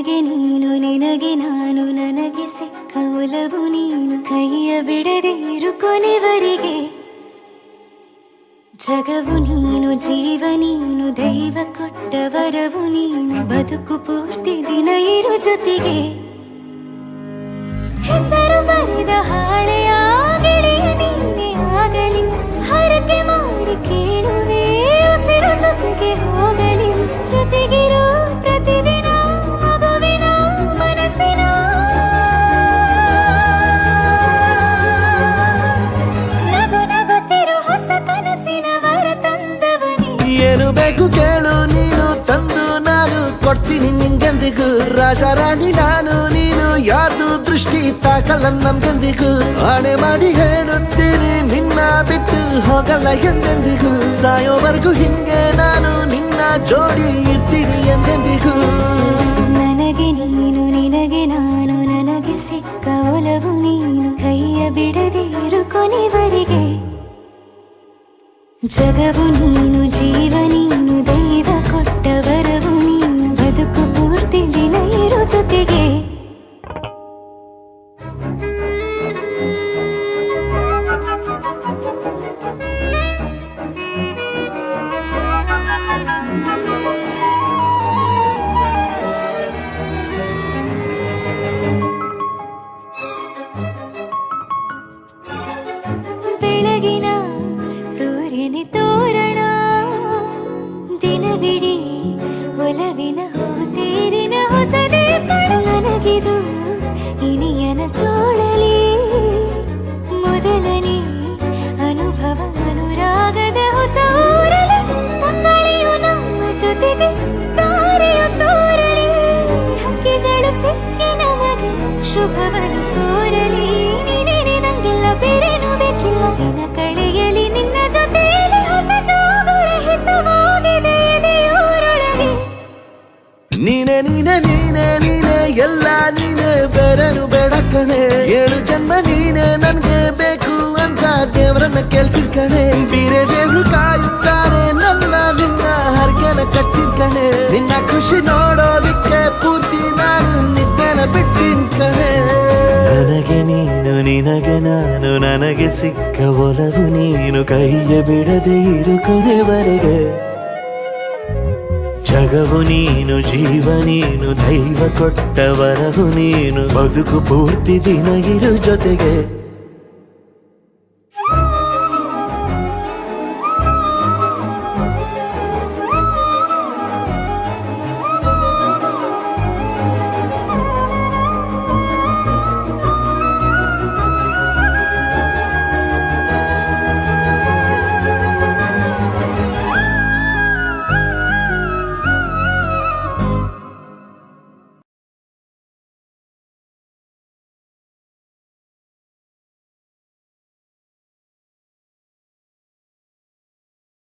ನನಗೆ ನೀನು ನಿನಗೆ ನಾನು ನನಗೆ ಸಿಕ್ಕ ಒಲವು ನೀನು ಕೈಯ ಬಿಡದೆ ಇರು ಕೊನೆವರೆಗೆ ಜಗವು ನೀನು ಜೀವ ನೀನು ದೈವ ಕೊಟ್ಟ ವರವು ನೀನು ಬದುಕು ಪೂರ್ತಿ ದಿನ ಇರು ಜೊತೆಗೆ ಹೆಸರು ಬರೆದ ಹಾಳೆಯ ಗೆಳೆಯ ನೀನೇ ಆಗಲಿ ಹರಕೆ ಮಾಡಿ ಕೇಳುವೆ ಉಸಿರು ಜೊತೆಗೆ ಹೋಗಲಿ ಜೊತೆಗಿರೋ ಪ್ರತಿದಿನ ಮಗುವಿನ ಮನಸ್ಸಿನ ನಗು ನಗುತ್ತಿರೋ ಹೊಸ ಕನಸಿನ ವರ ತಂದವನೇ ಏನು ಬೇಕು ಕೇಳು ನೀನು ತಂದು ನಾನು ಕೊಡ್ತೀನಿ ನಿಂಗೆಂದಿಗೂ ರಾಜ ರಾಣಿ ನಾನು ನೀನು ಯಾರ್ದು ದೃಷ್ಟಿ ತಾಕಲ್ಲ ನಮ್ಗೆಂದಿಗೂ ಆಣೆ ಮಾಡಿ ಹೇಳುತ್ತೀನಿ ನಿನ್ನ ಬಿಟ್ಟು ಹೋಗಲ್ಲ ಎಂದೆಂದಿಗೂ ಸಾಯೋವರೆಗೂ ಹಿಂಗೆ ನಾನು ನಿನ್ನ ಜೋಡಿ ಇರ್ತೀನಿ ಎಂದೆಂದಿಗೂ ನನಗೆ ನೀನು ನಿನಗೆ ನಾನು ನನಗೆ ಸಿಕ್ಕ ಒಲವು ನೀನು ಕೈಯ ಬಿಡದೆ ಇರು ಕೊನೆವರೆಗೆ ಜಗವು ನೀನು ಜೀವ ನೀನು ದೈವ ಕೊಟ್ಟ ವರವು ನೀನು ಬದುಕು ಪೂರ್ತಿ ದಿನ ಇರು ಜೊತೆಗೆ ಬೆಳಗಿನ ಸೂರ್ಯನ ತೋರಣ ದಿನವಿಡೀ ಒಲವಿನ ಹೋತೇರಿನ ಹೊಸದೇ ಪಡ ನನಗಿದು ಇನಿಯನ ತೋಳಲಿ ಮೊದಲನೇ ಅನುಭವ ಅನುರಾಗದ ಹೊಸ ಊರಲಿ ತಂಗಳಿಯು ನಮ್ಮ ಜೊತೆಗೆ ತಾರೆಯು ತೋರಲಿ ಹಕ್ಕಿಗಳು ಸಿಕ್ಕಿ ನಮಗೆ ಶುಭವನ್ನು ಕೋರಲಿ ನೀನೇನೆ ನಂಗೆಲ್ಲ ಬೇರೇನು ಬೇಕಿಲ್ಲ ದಿನ ಕಳೆಯಲಿ ನಿನ್ನ ಜೊತೆಯಲ್ಲಿ ಹೊಸ ಜೋಗುಳ ಹಿತವಾಗಿದೆ ಎದೆಯೂರೊಳಗೆ ನೀನೆ ನೀನೆ ನೀನೆ ನೀನೆ ಎಲ್ಲ ನೀನೆ ಬೇರೆನು ಬೇಡ ಕಣೆ 7 ಜನ್ಮ ನೀನೆ ನನ್ಗೆ ಬೇಕು ಅಂತ ದೇವರನ್ನ ಕೇಳ್ತೀನಿ ಕಣೆ ಬೇರೆ ದೇವ್ರು ಕಾಯುತ್ತಾರೆ ನನ್ನ ನಿನ್ನ ಹರ್ಗೆನ ಕಟ್ಟಿನ ಕಣೆ ನಿನ್ನ ಖುಷಿ ನೋಡೋದಿಕ್ಕೆ ಪೂರ್ತಿ ನಾನು ನಿದ್ದೆನ ಬಿಟ್ಟಿನ್ ಕಣೆ ನನಗೆ ನೀನು ನಿನಗೆ ನಾನು ನನಗೆ ಸಿಕ್ಕ ಒಲವು ನೀನು ಕೈಯ ಬಿಡದೆ ಇರು ಕೊನೆವರೆಗೆ ಜಗವು ನೀನು ಜೀವ ನೀನು ದೈವ ಕೊಟ್ಟ ವರವು ನೀನು ಬದುಕು ಪೂರ್ತಿ ದಿನ ಇರು ಜೊತೆಗೆ